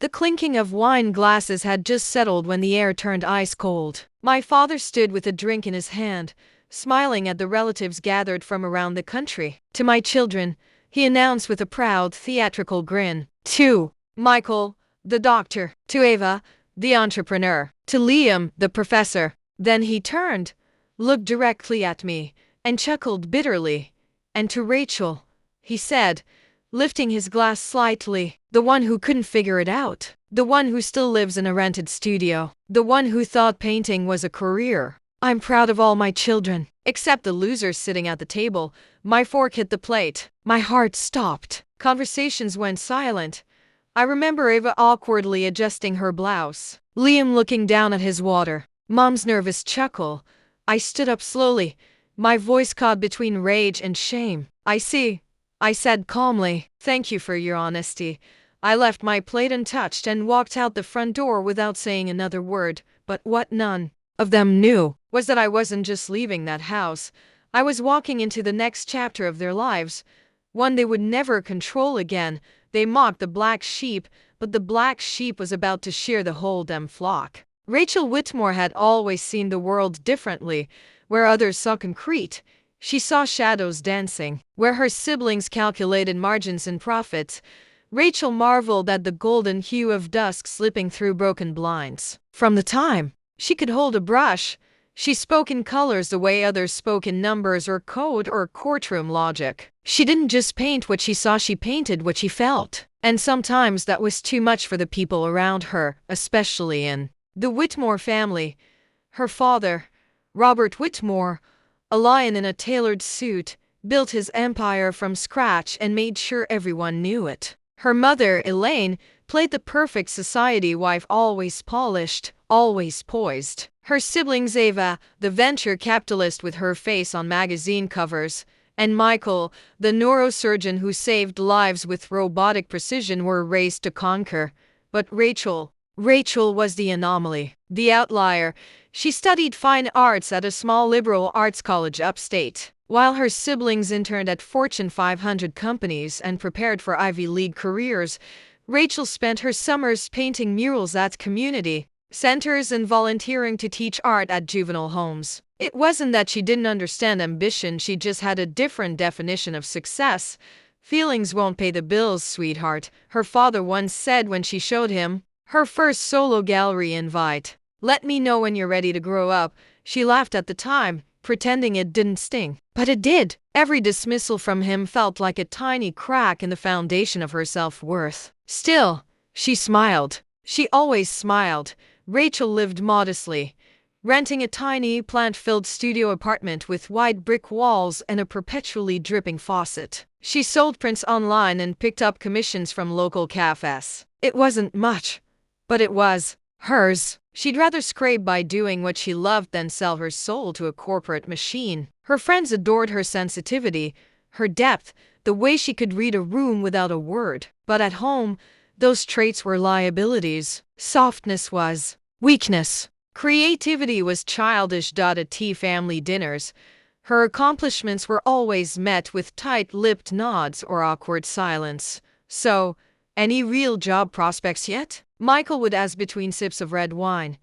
The clinking of wine glasses had just settled when the air turned ice cold. My father stood with a drink in his hand, smiling at the relatives gathered from around the country. To my children, he announced with a proud, theatrical grin. To Michael, the doctor. To Ava, the entrepreneur. To Liam, the professor. Then he turned, looked directly at me, and chuckled bitterly. And to Rachel, he said, lifting his glass slightly, the one who couldn't figure it out. The one who still lives in a rented studio. The one who thought painting was a career. I'm proud of all my children, except the losers sitting at the table. My fork hit the plate. My heart stopped. Conversations went silent. I remember Ava awkwardly adjusting her blouse. Liam looking down at his water. Mom's nervous chuckle. I stood up slowly, my voice caught between rage and shame. I see, I said calmly. Thank you for your honesty. I left my plate untouched and walked out the front door without saying another word. But what none of them knew was that I wasn't just leaving that house. I was walking into the next chapter of their lives, one they would never control again. They mocked the black sheep, but the black sheep was about to shear the whole damn flock. Rachel Whitmore had always seen the world differently. Where others saw concrete, she saw shadows dancing. Where her siblings calculated margins and profits, Rachel marveled at the golden hue of dusk slipping through broken blinds. From the time she could hold a brush, she spoke in colors the way others spoke in numbers or code or courtroom logic. She didn't just paint what she saw, she painted what she felt. And sometimes that was too much for the people around her, especially in the Whitmore family. Her father, Robert Whitmore, a lion in a tailored suit, built his empire from scratch and made sure everyone knew it. Her mother, Elaine, played the perfect society wife, always polished, always poised. Her siblings, Ava, the venture capitalist with her face on magazine covers, and Michael, the neurosurgeon who saved lives with robotic precision, were raised to conquer. But Rachel was the anomaly, the outlier. She studied fine arts at a small liberal arts college upstate, while her siblings interned at Fortune 500 companies and prepared for Ivy League careers. Rachel spent her summers painting murals at community centers and volunteering to teach art at juvenile homes. It wasn't that she didn't understand ambition, she just had a different definition of success. Feelings won't pay the bills, sweetheart, her father once said when she showed him her first solo gallery invite. Let me know when you're ready to grow up. She laughed at the time, pretending it didn't sting. But it did. Every dismissal from him felt like a tiny crack in the foundation of her self-worth. Still, she smiled. She always smiled. Rachel lived modestly, renting a tiny, plant-filled studio apartment with white brick walls and a perpetually dripping faucet. She sold prints online and picked up commissions from local cafes. It wasn't much, but it was hers. She'd rather scrape by doing what she loved than sell her soul to a corporate machine. Her friends adored her sensitivity, her depth, the way she could read a room without a word. But at home, those traits were liabilities. Softness was weakness. Creativity was childish. At tea family dinners, her accomplishments were always met with tight-lipped nods or awkward silence. So, any real job prospects yet? Michael would ask between sips of red wine.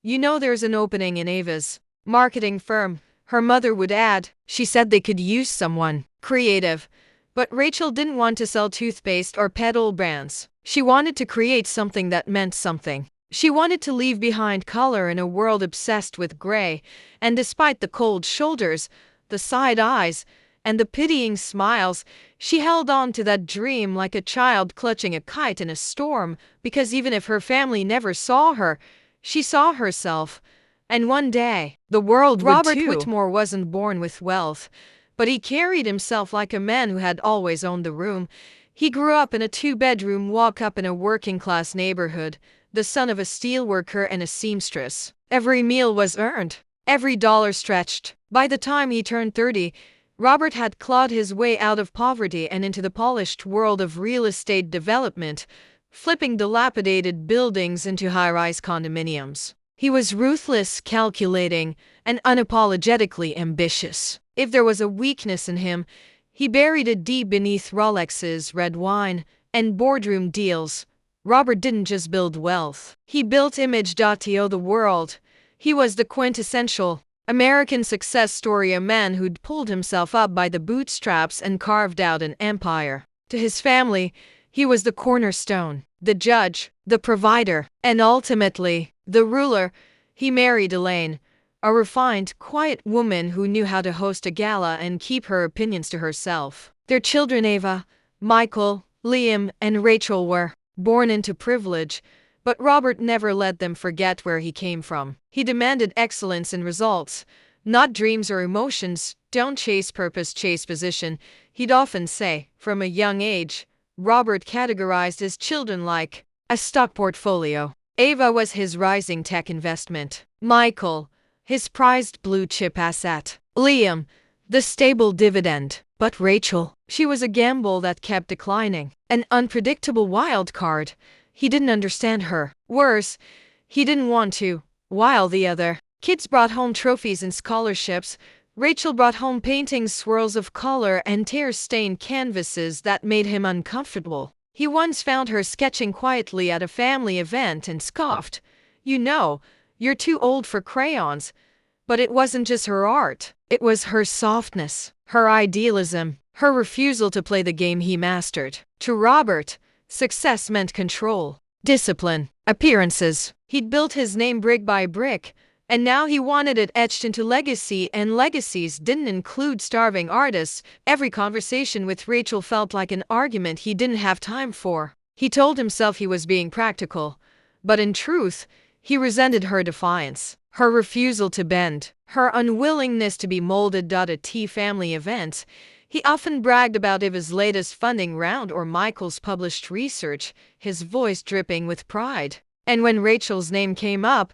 You know, there's an opening in Ava's marketing firm. Her mother would add. She said they could use someone creative. But Rachel didn't want to sell toothpaste or peddle brands. She wanted to create something that meant something. She wanted to leave behind color in a world obsessed with gray. And despite the cold shoulders, the side eyes, and the pitying smiles, she held on to that dream like a child clutching a kite in a storm, because even if her family never saw her, she saw herself. And one day, the world would too. Robert Whitmore wasn't born with wealth, but he carried himself like a man who had always owned the room. He grew up in a two-bedroom walk-up in a working-class neighborhood, the son of a steelworker and a seamstress. Every meal was earned, every dollar stretched. By the time he turned 30, Robert had clawed his way out of poverty and into the polished world of real estate development, flipping dilapidated buildings into high-rise condominiums. He was ruthless, calculating, and unapologetically ambitious. If there was a weakness in him, he buried it deep beneath Rolexes, red wine, and boardroom deals. Robert didn't just build wealth. He built image. To the world. He was the quintessential American success story, a man who'd pulled himself up by the bootstraps and carved out an empire. To his family, he was the cornerstone, the judge, the provider, and ultimately, the ruler. He married Elaine, a refined, quiet woman who knew how to host a gala and keep her opinions to herself. Their children, Ava, Michael, Liam, and Rachel, were born into privilege, but Robert never let them forget where he came from. He demanded excellence in results, not dreams or emotions. Don't chase purpose, chase position. He'd often say, from a young age, Robert categorized his children like a stock portfolio. Ava was his rising tech investment. Michael, his prized blue chip asset. Liam, the stable dividend. But Rachel, she was a gamble that kept declining. An unpredictable wild card. He didn't understand her. Worse, he didn't want to. While the other kids brought home trophies and scholarships, Rachel brought home paintings, swirls of color, and tear-stained canvases that made him uncomfortable. He once found her sketching quietly at a family event and scoffed, "You know, you're too old for crayons." But it wasn't just her art. It was her softness, her idealism, her refusal to play the game he mastered. To Robert, success meant control, discipline, appearances. He'd built his name brick by brick, and now he wanted it etched into legacy, and legacies didn't include starving artists. Every conversation with Rachel felt like an argument he didn't have time for. He told himself he was being practical, but in truth, he resented her defiance, her refusal to bend, her unwillingness to be molded. At tea family events, he often bragged about Eva's latest funding round or Michael's published research, his voice dripping with pride. And when Rachel's name came up,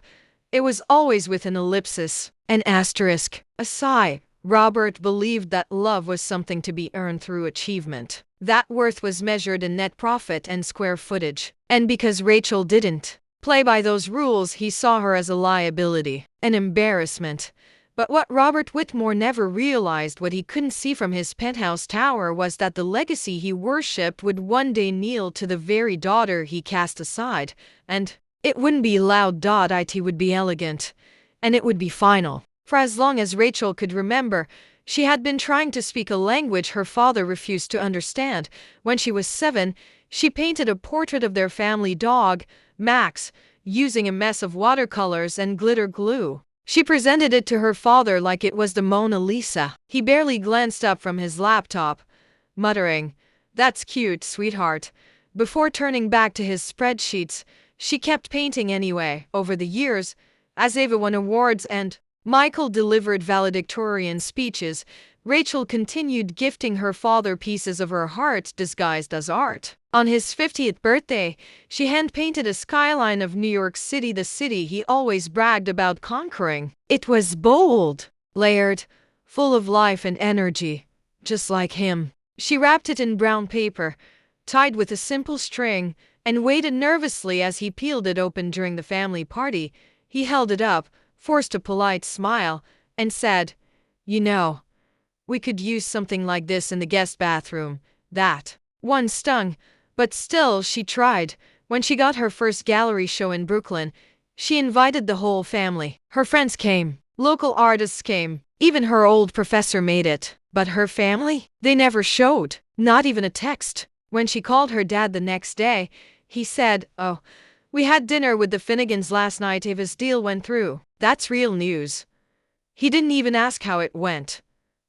it was always with an ellipsis, an asterisk, a sigh. Robert believed that love was something to be earned through achievement. That worth was measured in net profit and square footage. And because Rachel didn't play by those rules, he saw her as a liability, an embarrassment. But what Robert Whitmore never realized, what he couldn't see from his penthouse tower, was that the legacy he worshipped would one day kneel to the very daughter he cast aside. And it wouldn't be loud. It would be elegant. And it would be final. For as long as Rachel could remember, she had been trying to speak a language her father refused to understand. When she was 7, she painted a portrait of their family dog, Max, using a mess of watercolors and glitter glue. She presented it to her father like it was the Mona Lisa. He barely glanced up from his laptop, muttering, "That's cute, sweetheart," before turning back to his spreadsheets. She kept painting anyway. Over the years, as Ava won awards and Michael delivered valedictorian speeches, Rachel continued gifting her father pieces of her heart disguised as art. On his 50th birthday, she hand-painted a skyline of New York City, the city he always bragged about conquering. It was bold, layered, full of life and energy, just like him. She wrapped it in brown paper, tied with a simple string, and waited nervously as he peeled it open during the family party. He held it up, forced a polite smile, and said, "You know, we could use something like this in the guest bathroom." That one stung, but still she tried. When she got her first gallery show in Brooklyn, she invited the whole family. Her friends came, local artists came, even her old professor made it. But her family? They never showed, not even a text. When she called her dad the next day, he said, "Oh, we had dinner with the Finnegans last night. Ava's deal went through." That's real news. He didn't even ask how it went.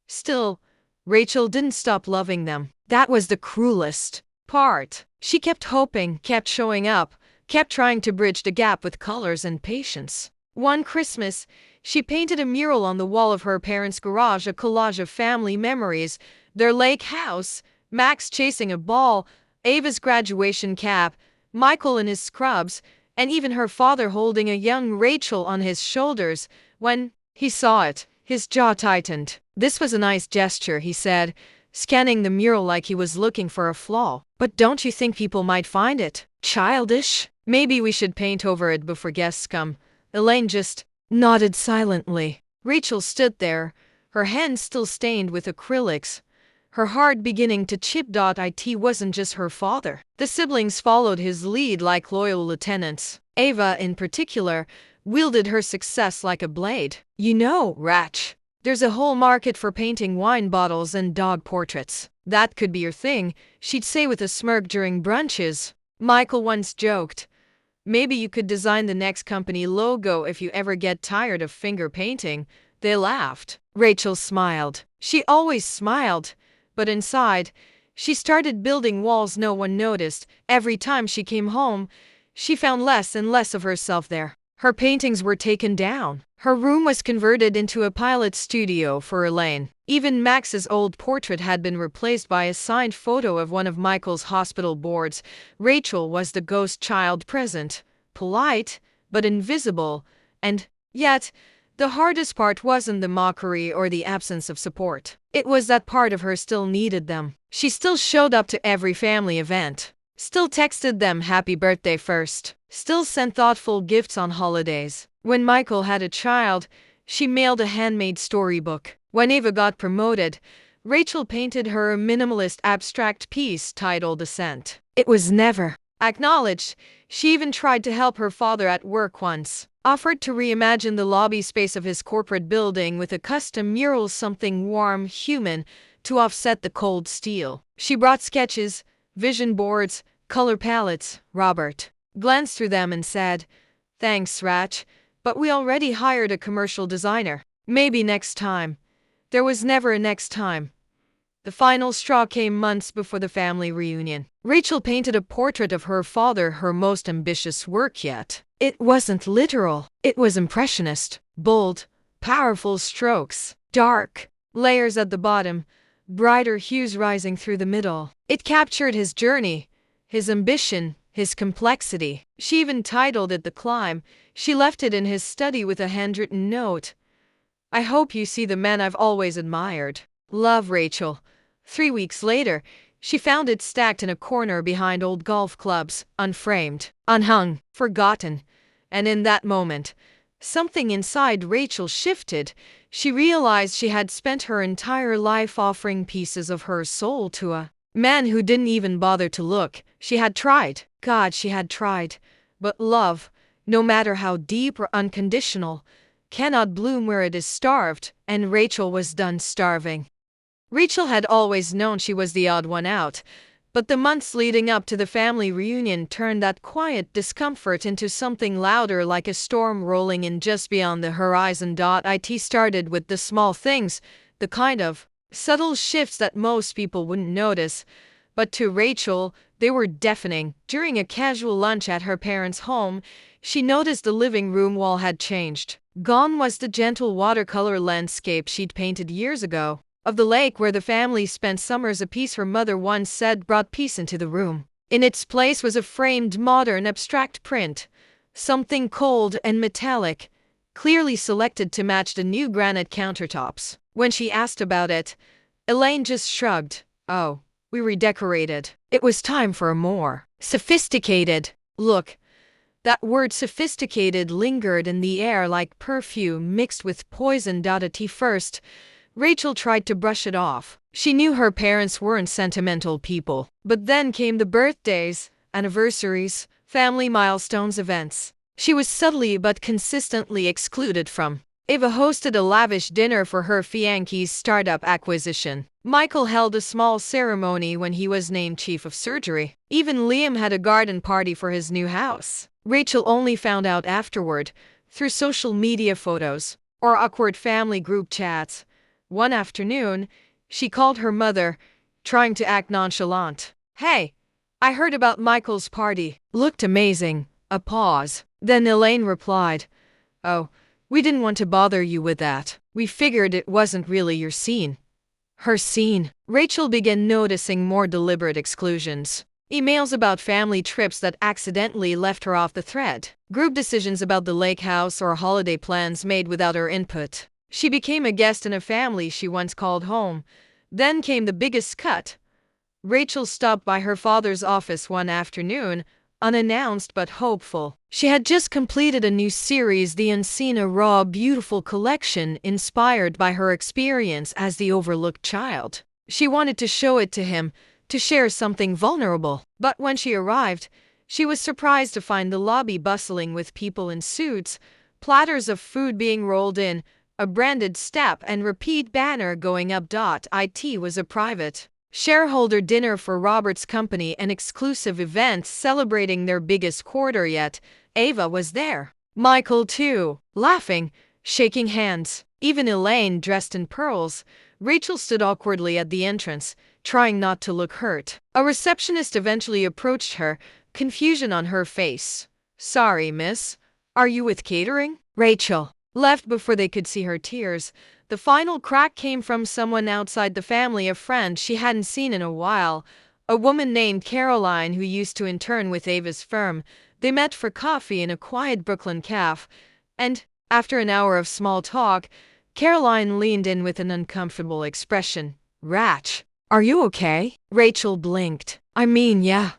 Still, Rachel didn't stop loving them. That was the cruelest part. She kept hoping, kept showing up, kept trying to bridge the gap with colors and patience. One Christmas, she painted a mural on the wall of her parents' garage, a collage of family memories, their lake house, Max chasing a ball, Ava's graduation cap, Michael in his scrubs, and even her father holding a young Rachel on his shoulders. When he saw it, his jaw tightened. "This was a nice gesture," he said, scanning the mural like he was looking for a flaw. "But don't you think people might find it childish? Maybe we should paint over it before guests come." Elaine just nodded silently. Rachel stood there, her hands still stained with acrylics. her heart beginning to chip. It wasn't just her father. The siblings followed his lead like loyal lieutenants. Ava, in particular, wielded her success like a blade. You know, Ratch, there's a whole market for painting wine bottles and dog portraits. That could be your thing, she'd say with a smirk during brunches. Michael once joked, maybe you could design the next company logo if you ever get tired of finger painting. They laughed. Rachel smiled. She always smiled. But inside, she started building walls no one noticed. Every time she came home, she found less and less of herself there. Her paintings were taken down. Her room was converted into a pilot studio for Elaine. Even Max's old portrait had been replaced by a signed photo of one of Michael's hospital boards. Rachel was the ghost child present, polite, but invisible, and yet, the hardest part wasn't the mockery or the absence of support. It was that part of her still needed them. She still showed up to every family event, still texted them happy birthday first, still sent thoughtful gifts on holidays. When Michael had a child, she mailed a handmade storybook. When Ava got promoted, Rachel painted her a minimalist abstract piece titled Ascent. It was never acknowledged. She even tried to help her father at work once. Offered to reimagine the lobby space of his corporate building with a custom mural, something warm, human, to offset the cold steel. She brought sketches, vision boards, color palettes. Robert glanced through them and said, "Thanks, Ratch, but we already hired a commercial designer. Maybe next time." There was never a next time. The final straw came months before the family reunion. Rachel painted a portrait of her father, her most ambitious work yet. It wasn't literal. It was impressionist. Bold, powerful strokes. Dark layers at the bottom, brighter hues rising through the middle. It captured his journey, his ambition, his complexity. She even titled it The Climb. She left it in his study with a handwritten note. "I hope you see the man I've always admired. Love, Rachel." 3 weeks later, she found it stacked in a corner behind old golf clubs, unframed, unhung, forgotten. And in that moment, something inside Rachel shifted. She realized she had spent her entire life offering pieces of her soul to a man who didn't even bother to look. She had tried. God, she had tried. But love, no matter how deep or unconditional, cannot bloom where it is starved, and Rachel was done starving. Rachel had always known she was the odd one out, but the months leading up to the family reunion turned that quiet discomfort into something louder, like a storm rolling in just beyond the horizon. It started with the small things, the kind of subtle shifts that most people wouldn't notice, but to Rachel, they were deafening. During a casual lunch at her parents' home, she noticed the living room wall had changed. Gone was the gentle watercolor landscape she'd painted years ago, of the lake where the family spent summers. A piece her mother once said brought peace into the room. In its place was a framed, modern, abstract print, something cold and metallic, clearly selected to match the new granite countertops. When she asked about it, Elaine just shrugged. "Oh, we redecorated. It was time for a more sophisticated look." That word sophisticated lingered in the air like perfume mixed with poison. At first, Rachel tried to brush it off. She knew her parents weren't sentimental people. But then came the birthdays, anniversaries, family milestones, events she was subtly but consistently excluded from. Ava hosted a lavish dinner for her fiance's startup acquisition. Michael held a small ceremony when he was named chief of surgery. Even Liam had a garden party for his new house. Rachel only found out afterward, through social media photos or awkward family group chats. One afternoon, she called her mother, trying to act nonchalant. "Hey, I heard about Michael's party. Looked amazing." A pause. Then Elaine replied, "Oh, we didn't want to bother you with that. We figured it wasn't really your scene." Her scene. Rachel began noticing more deliberate exclusions. Emails about family trips that accidentally left her off the thread. Group decisions about the lake house or holiday plans made without her input. She became a guest in a family she once called home. Then came the biggest cut. Rachel stopped by her father's office one afternoon, unannounced but hopeful. She had just completed a new series, The Unseen, a raw, beautiful collection inspired by her experience as the overlooked child. She wanted to show it to him, to share something vulnerable. But when she arrived, she was surprised to find the lobby bustling with people in suits, platters of food being rolled in, a branded step and repeat banner going up. It was a private shareholder dinner for Robert's company, an exclusive event celebrating their biggest quarter yet. Ava was there. Michael too, laughing, shaking hands. Even Elaine, dressed in pearls. Rachel stood awkwardly at the entrance, trying not to look hurt. A receptionist eventually approached her, confusion on her face. "Sorry, miss. Are you with catering?" Rachel left before they could see her tears. The final crack came from someone outside the family, a friend she hadn't seen in a while, a woman named Caroline who used to intern with Ava's firm. They met for coffee in a quiet Brooklyn cafe, and, after an hour of small talk, Caroline leaned in with an uncomfortable expression. "Rach, are you okay?" Rachel blinked. "I mean, yeah,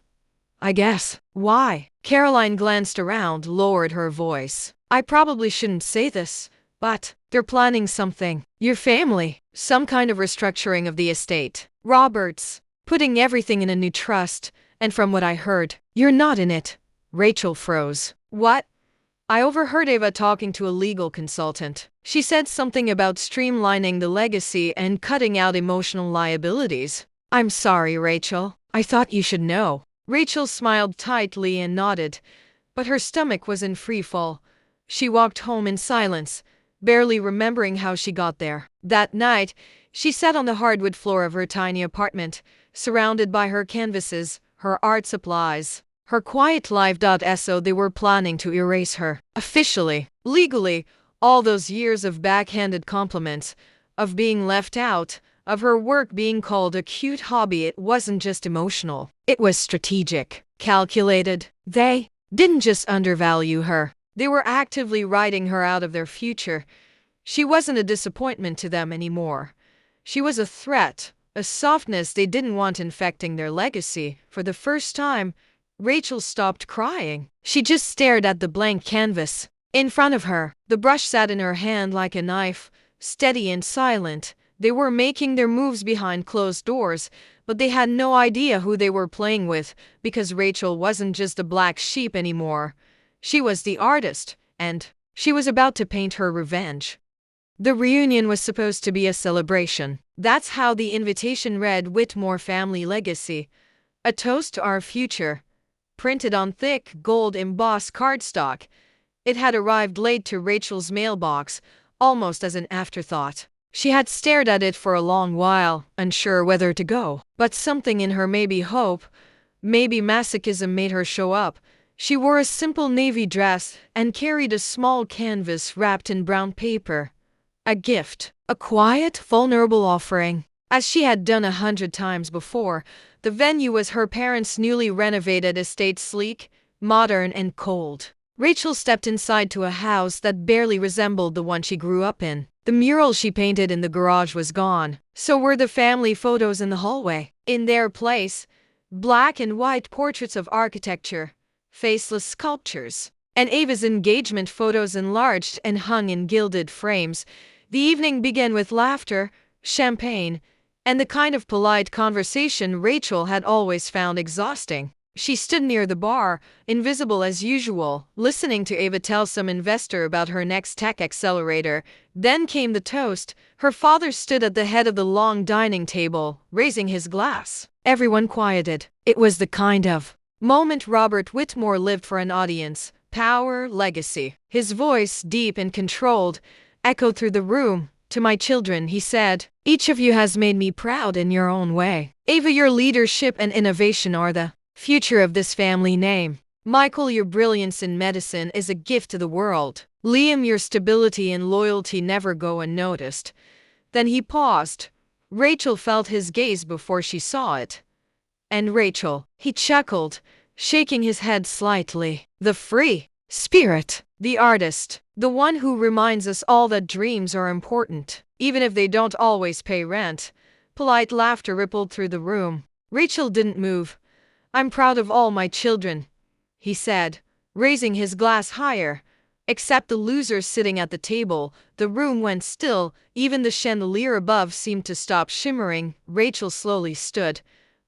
I guess." "Why?" Caroline glanced around, lowered her voice. "I probably shouldn't say this, but they're planning something. Your family. Some kind of restructuring of the estate. Robert's putting everything in a new trust, and from what I heard, you're not in it." Rachel froze. "What?" "I overheard Ava talking to a legal consultant. She said something about streamlining the legacy and cutting out emotional liabilities." "I'm sorry, Rachel. I thought you should know." Rachel smiled tightly and nodded, but her stomach was in free fall. She walked home in silence, barely remembering how she got there. That night, she sat on the hardwood floor of her tiny apartment, surrounded by her canvases, her art supplies, her quiet life. So they were planning to erase her. Officially, legally, all those years of backhanded compliments, of being left out, of her work being called a cute hobby. It wasn't just emotional. It was strategic, calculated. They didn't just undervalue her. They were actively writing her out of their future. She wasn't a disappointment to them anymore. She was a threat, a softness they didn't want infecting their legacy. For the first time, Rachel stopped crying. She just stared at the blank canvas in front of her. The brush sat in her hand like a knife, steady and silent. They were making their moves behind closed doors, but they had no idea who they were playing with, because Rachel wasn't just a black sheep anymore. She was the artist, and she was about to paint her revenge. The reunion was supposed to be a celebration. That's how the invitation read: Whitmore Family Legacy. A toast to our future. Printed on thick, gold-embossed cardstock. It had arrived late to Rachel's mailbox, almost as an afterthought. She had stared at it for a long while, unsure whether to go. But something in her, maybe hope, maybe masochism, made her show up. She wore a simple navy dress and carried a small canvas wrapped in brown paper. A gift. A quiet, vulnerable offering. As she had done 100 times before, the venue was her parents' newly renovated estate, sleek, modern, and cold. Rachel stepped inside to a house that barely resembled the one she grew up in. The mural she painted in the garage was gone. So were the family photos in the hallway. In their place, black and white portraits of architecture, faceless sculptures, and Ava's engagement photos enlarged and hung in gilded frames. The evening began with laughter, champagne, and the kind of polite conversation Rachel had always found exhausting. She stood near the bar, invisible as usual, listening to Ava tell some investor about her next tech accelerator. Then came the toast. Her father stood at the head of the long dining table, raising his glass. Everyone quieted. It was the kind of moment Robert Whitmore lived for: an audience, power, legacy. His voice, deep and controlled, echoed through the room. "To my children," he said, "each of you has made me proud in your own way. Ava, your leadership and innovation are the future of this family name. Michael, your brilliance in medicine is a gift to the world. Liam, your stability and loyalty never go unnoticed." Then he paused. Rachel felt his gaze before she saw it. "And Rachel," he chuckled, shaking his head slightly, "the free spirit, the artist, the one who reminds us all that dreams are important, even if they don't always pay rent." Polite laughter rippled through the room. Rachel didn't move. "I'm proud of all my children," he said, raising his glass higher. Except the losers sitting at the table, the room went still, even the chandelier above seemed to stop shimmering. Rachel slowly stood,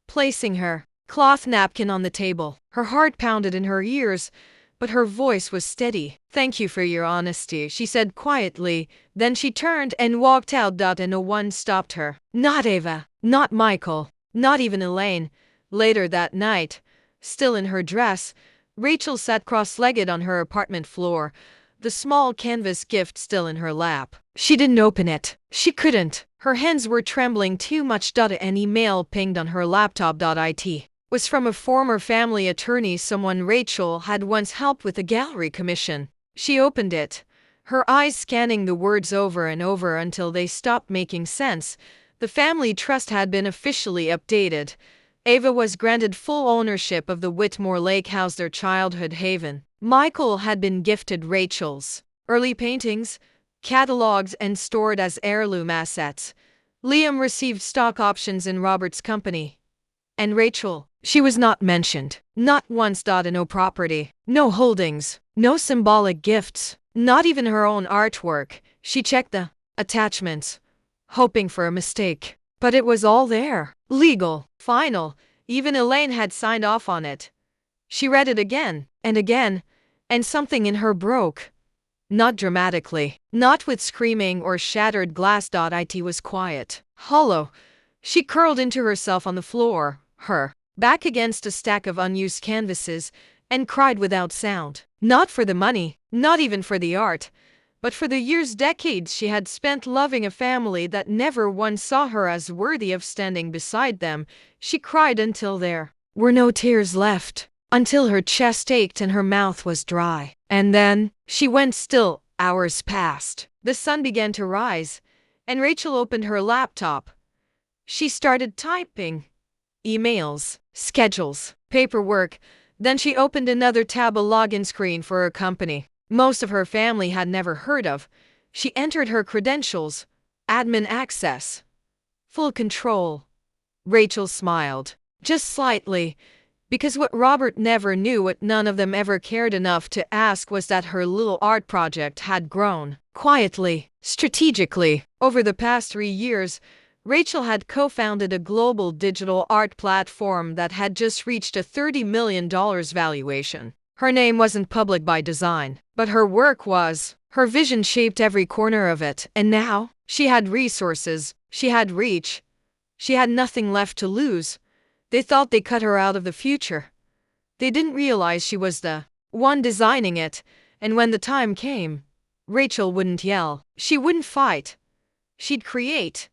placing her cloth napkin on the table. Her heart pounded in her ears, but her voice was steady. "Thank you for your honesty," she said quietly. Then she turned and walked out. And no one stopped her. Not Ava, not Michael, not even Elaine. Later that night, still in her dress, Rachel sat cross-legged on her apartment floor, the small canvas gift still in her lap. She didn't open it. She couldn't. Her hands were trembling too much. An email pinged on her laptop. It was from a former family attorney, someone Rachel had once helped with a gallery commission. She opened it, her eyes scanning the words over and over until they stopped making sense. The family trust had been officially updated. Ava was granted full ownership of the Whitmore Lake House, their childhood haven. Michael had been gifted Rachel's early paintings, catalogs, and stored as heirloom assets. Liam received stock options in Robert's company. And Rachel, she was not mentioned. Not once. No property, no holdings, no symbolic gifts, not even her own artwork. She checked the attachments, hoping for a mistake. But it was all there. Legal, final. Even Elaine had signed off on it. She read it again, and something in her broke. Not dramatically, not with screaming or shattered glass. It was quiet, hollow. She curled into herself on the floor, her back against a stack of unused canvases, and cried without sound. Not for the money, not even for the art, but for the years, decades she had spent loving a family that never once saw her as worthy of standing beside them. She cried until there were no tears left, until her chest ached and her mouth was dry. And then she went still. Hours passed. The sun began to rise, and Rachel opened her laptop. She started typing emails, schedules, paperwork. Then she opened another tab, a login screen for her company most of her family had never heard of. She entered her credentials, admin access, full control. Rachel smiled, just slightly, because what Robert never knew, what none of them ever cared enough to ask, was that her little art project had grown quietly, strategically. Over the past 3 years, Rachel had co-founded a global digital art platform that had just reached a $30 million valuation. Her name wasn't public by design, but her work was. Her vision shaped every corner of it, and now she had resources, she had reach, she had nothing left to lose. They thought they cut her out of the future. They didn't realize she was the one designing it, and when the time came, Rachel wouldn't yell, she wouldn't fight. She'd create.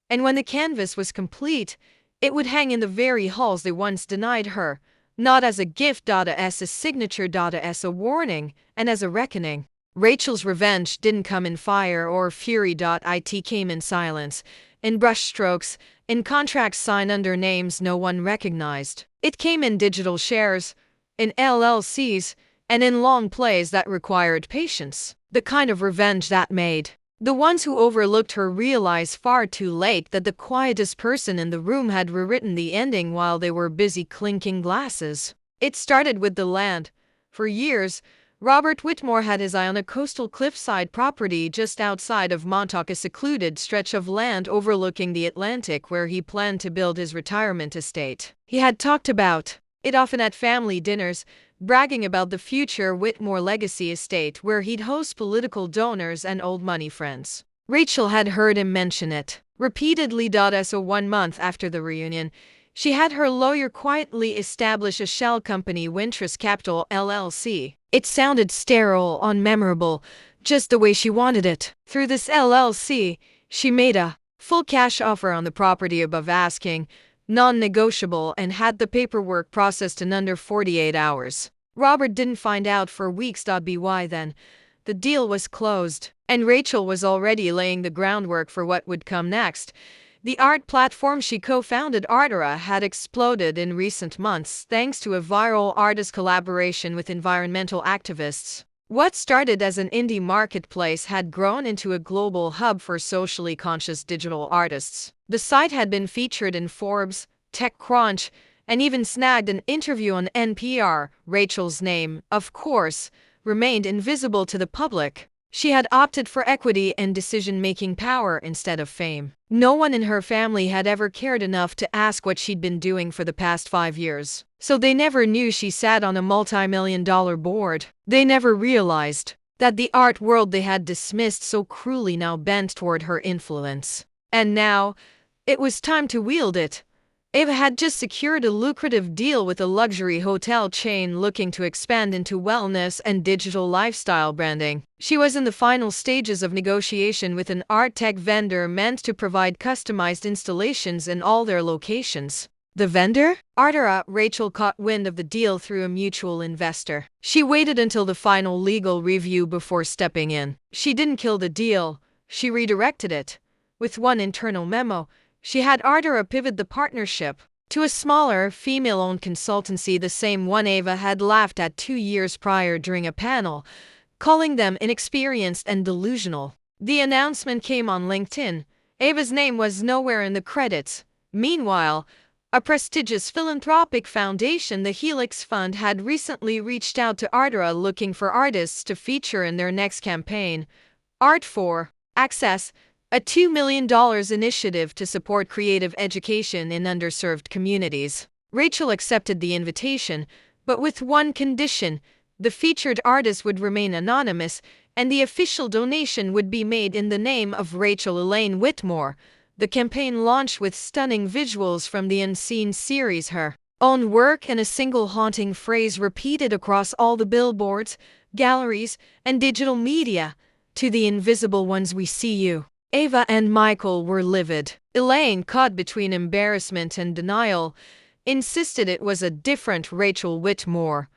And when the canvas was complete, it would hang in the very halls they once denied her, not as a gift, as a signature, as a warning, and as a reckoning. Rachel's revenge didn't come in fire or fury. It came in silence, in brushstrokes, in contracts signed under names no one recognized. It came in digital shares, in LLCs, and in long plays that required patience. The kind of revenge that made the ones who overlooked her realize far too late that the quietest person in the room had rewritten the ending while they were busy clinking glasses. It started with the land. For years, Robert Whitmore had his eye on a coastal cliffside property just outside of Montauk, a secluded stretch of land overlooking the Atlantic where he planned to build his retirement estate. He had talked about it often at family dinners, bragging about the future Whitmore legacy estate where he'd host political donors and old money friends. Rachel had heard him mention it repeatedly. So 1 month after the reunion, she had her lawyer quietly establish a shell company, Wintrust Capital LLC. It sounded sterile, unmemorable, just the way she wanted it. Through this LLC, she made a full cash offer on the property above asking, non-negotiable, and had the paperwork processed in under 48 hours. Robert didn't find out for weeks. By then, the deal was closed, and Rachel was already laying the groundwork for what would come next. The art platform she co-founded, Artera, had exploded in recent months thanks to a viral artist collaboration with environmental activists. What started as an indie marketplace had grown into a global hub for socially conscious digital artists. The site had been featured in Forbes, TechCrunch, and even snagged an interview on NPR. Rachel's name, of course, remained invisible to the public. She had opted for equity and decision-making power instead of fame. No one in her family had ever cared enough to ask what she'd been doing for the past 5 years. So they never knew she sat on a multi-million-dollar board. They never realized that the art world they had dismissed so cruelly now bent toward her influence. And now, it was time to wield it. Eva had just secured a lucrative deal with a luxury hotel chain looking to expand into wellness and digital lifestyle branding. She was in the final stages of negotiation with an art tech vendor meant to provide customized installations in all their locations. The vendor? Ardora. Rachel caught wind of the deal through a mutual investor. She waited until the final legal review before stepping in. She didn't kill the deal, she redirected it. With one internal memo, she had Ardora pivot the partnership to a smaller, female-owned consultancy, the same one Eva had laughed at 2 years prior during a panel, calling them inexperienced and delusional. The announcement came on LinkedIn. Eva's name was nowhere in the credits. Meanwhile, a prestigious philanthropic foundation, the Helix Fund, had recently reached out to Ardora looking for artists to feature in their next campaign, Art for Access, a $2 million initiative to support creative education in underserved communities. Rachel accepted the invitation, but with one condition: the featured artist would remain anonymous, and the official donation would be made in the name of Rachel Elaine Whitmore. The campaign launched with stunning visuals from the Unseen series, her own work, and a single haunting phrase repeated across all the billboards, galleries, and digital media: "To the invisible ones, we see you." Eva and Michael were livid. Elaine, caught between embarrassment and denial, insisted it was a different Rachel Whitmore.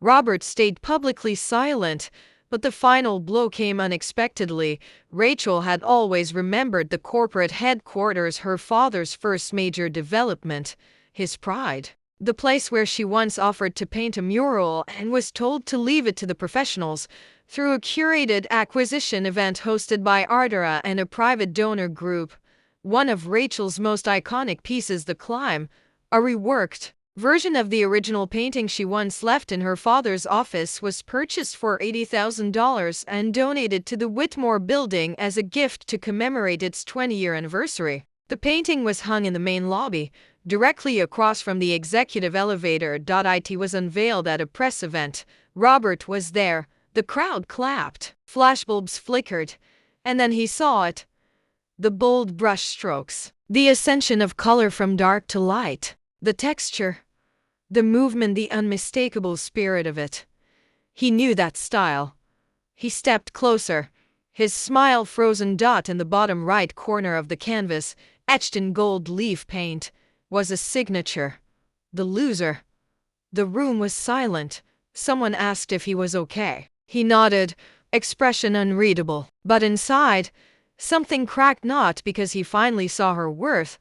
Robert stayed publicly silent, but the final blow came unexpectedly. Rachel had always remembered the corporate headquarters, her father's first major development, his pride. The place where she once offered to paint a mural and was told to leave it to the professionals. Through a curated acquisition event hosted by Ardora and a private donor group, one of Rachel's most iconic pieces, The Climb, a reworked version of the original painting she once left in her father's office, was purchased for $80,000 and donated to the Whitmore Building as a gift to commemorate its 20-year anniversary. The painting was hung in the main lobby, directly across from the executive elevator. It was unveiled at a press event. Robert was there. The crowd clapped. Flashbulbs flickered. And then he saw it. The bold brush strokes. The ascension of color from dark to light. The texture. The movement, the unmistakable spirit of it. He knew that style. He stepped closer. His smile frozen. In the bottom right corner of the canvas, etched in gold leaf paint, was a signature. The loser. The room was silent. Someone asked if he was okay. He nodded, expression unreadable. But inside, something cracked, not because he finally saw her worth,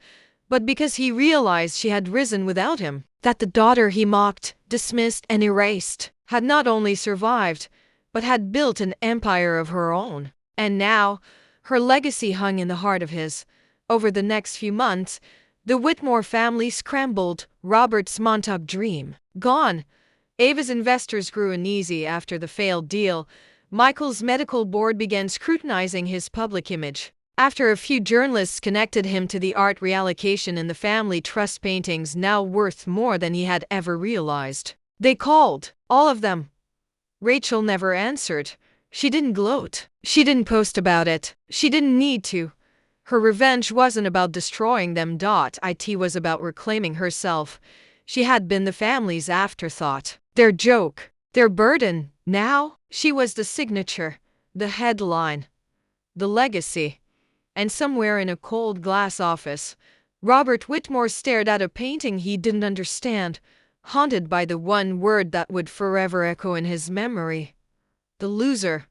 but because he realized she had risen without him. That the daughter he mocked, dismissed, and erased had not only survived, but had built an empire of her own. And now, her legacy hung in the heart of his. Over the next few months, the Whitmore family scrambled. Robert's Montauk dream gone. Eva's investors grew uneasy after the failed deal. Michael's medical board began scrutinizing his public image. After a few journalists connected him to the art reallocation in the family trust, paintings now worth more than he had ever realized. They called, all of them. Rachel never answered. She didn't gloat. She didn't post about it. She didn't need to. Her revenge wasn't about destroying them. It was about reclaiming herself. She had been the family's afterthought, their joke, their burden. Now, she was the signature, the headline, the legacy. And somewhere in a cold glass office, Robert Whitmore stared at a painting he didn't understand, haunted by the one word that would forever echo in his memory: the loser.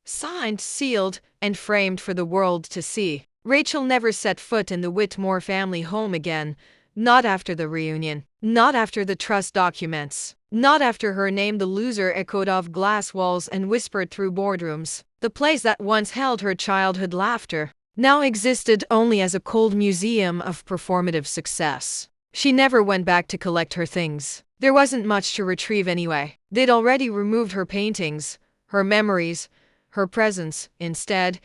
Signed, sealed, and framed for the world to see. Rachel never set foot in the Whitmore family home again. Not after the reunion. Not after the trust documents. Not after her name, the loser, echoed off glass walls and whispered through boardrooms. The place that once held her childhood laughter now existed only as a cold museum of performative success. She never went back to collect her things. There wasn't much to retrieve anyway. They'd already removed her paintings, her memories, her presence. Instead,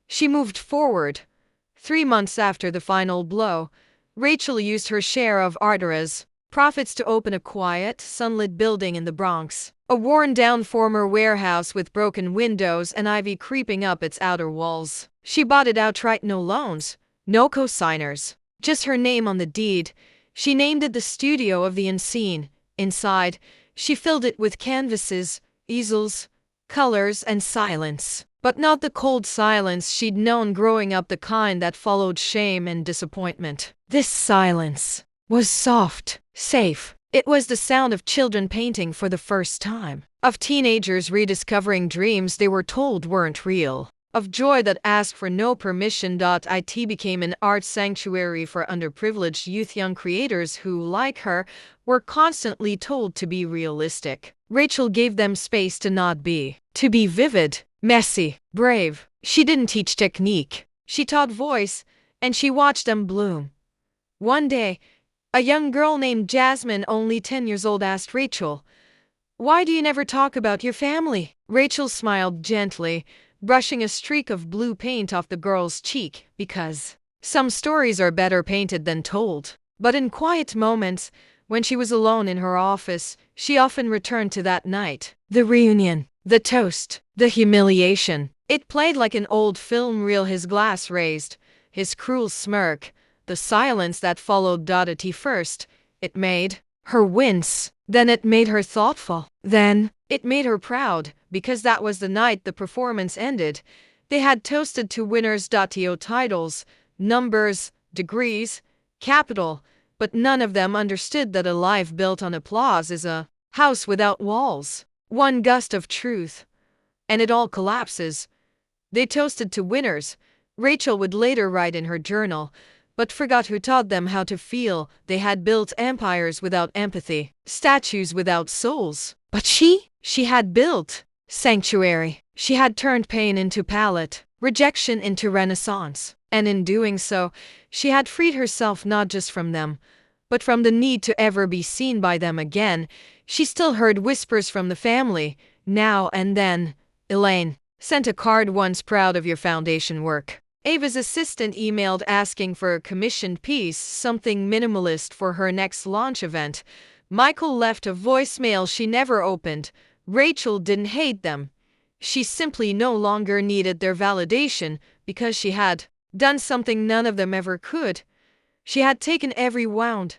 she moved forward. 3 months after the final blow, Rachel used her share of Artera's profits to open a quiet, sunlit building in the Bronx. A worn-down former warehouse with broken windows and ivy creeping up its outer walls. She bought it outright, no loans, no co-signers, just her name on the deed. She named it the Studio of the Unseen. Inside, she filled it with canvases, easels, colors, and silence. But not the cold silence she'd known growing up, the kind that followed shame and disappointment. This silence was soft, safe. It was the sound of children painting for the first time, of teenagers rediscovering dreams they were told weren't real, of joy that asked for no permission. It became an art sanctuary for underprivileged youth, young creators who, like her, were constantly told to be realistic. Rachel gave them space to not be, to be vivid, messy, brave. She didn't teach technique, she taught voice, and she watched them bloom. One day, a young girl named Jasmine, only 10 years old, asked Rachel, "Why do you never talk about your family?" Rachel smiled gently, brushing a streak of blue paint off the girl's cheek. "Because some stories are better painted than told." But in quiet moments, when she was alone in her office, she often returned to that night. The reunion, the toast, the humiliation. It played like an old film reel, his glass raised, his cruel smirk, the silence that followed. At first, it made her wince. Then it made her thoughtful. Then it made her proud, because that was the night the performance ended. They had toasted to winners. Titles, numbers, degrees, capital, but none of them understood that a life built on applause is a house without walls. One gust of truth, and it all collapses. They toasted to winners, Rachel would later write in her journal, but forgot who taught them how to feel. They had built empires without empathy, statues without souls. But she had built sanctuary. She had turned pain into palette, rejection into renaissance. And in doing so, she had freed herself not just from them, but from the need to ever be seen by them again. She still heard whispers from the family, now and then. Elaine sent a card once, proud of your foundation work. Ava's assistant emailed asking for a commissioned piece, something minimalist for her next launch event. Michael left a voicemail she never opened. Rachel didn't hate them. She simply no longer needed their validation because she had done something none of them ever could. She had taken every wound,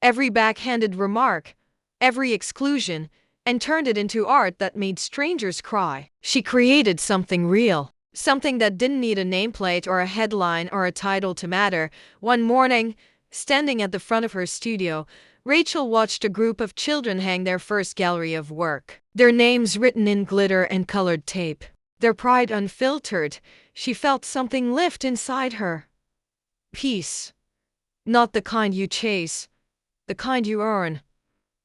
every backhanded remark, every exclusion, and turned it into art that made strangers cry. She created something real. Something that didn't need a nameplate or a headline or a title to matter. One morning, standing at the front of her studio, Rachel watched a group of children hang their first gallery of work. Their names written in glitter and colored tape. Their pride unfiltered. She felt something lift inside her. Peace. Not the kind you chase, the kind you earn.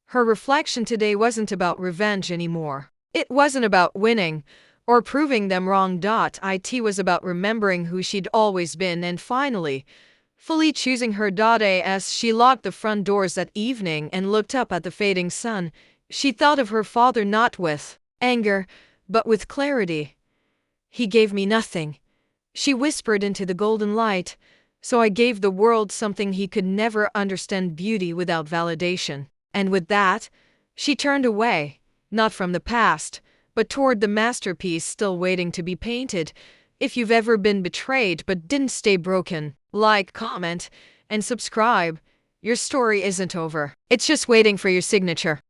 Her reflection today wasn't about revenge anymore. It wasn't about winning or proving them wrong. It was about remembering who she'd always been and finally, fully choosing her. As she locked the front doors that evening and looked up at the fading sun, she thought of her father, not with anger, but with clarity. He gave me nothing, she whispered into the golden light, so I gave the world something he could never understand: beauty without validation. And with that, she turned away, not from the past, but toward the masterpiece still waiting to be painted. If you've ever been betrayed but didn't stay broken, like, comment, and subscribe. Your story isn't over. It's just waiting for your signature.